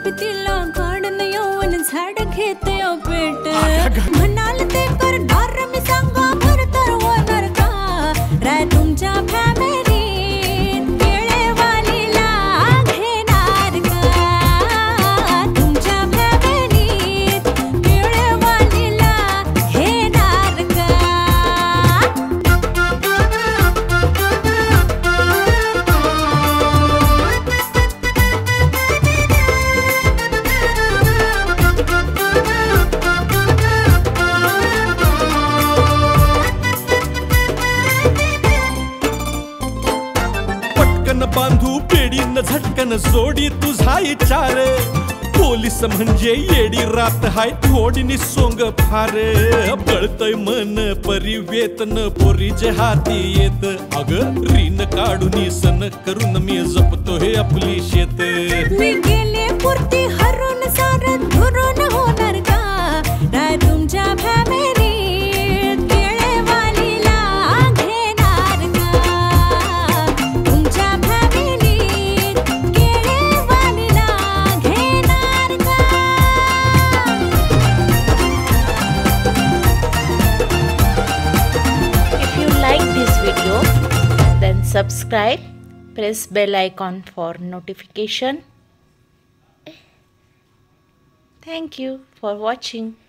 सोबतीला गाडन यौवन झाड घेते पेट म्हणाल ते करणार मी सांगा खर तर होणार का राय तुमच्या फॅमिलीत केळेवालीला घेणार का तुमच्या फॅमिलीत केळेवालीला घेणार का बांधू पेडीन झटकन जोडी तुझा इचार पोलीस म्हणजे येडी रात हाय थोडी सोंग फार बळतय मन परिवेतन पोरीचे हाती येत अग रीन काढून सन करून मी जपतो हे आपली शेत मी गेले पुरती हरून सार धरून होणार का राय तुमच्या फॅमिलीत केळेवालीला घेणार का तुमच्या फॅमिलीत केळेवालीला घेणार का If you like this video, then subscribe, press bell icon for notification. Thank you for watching.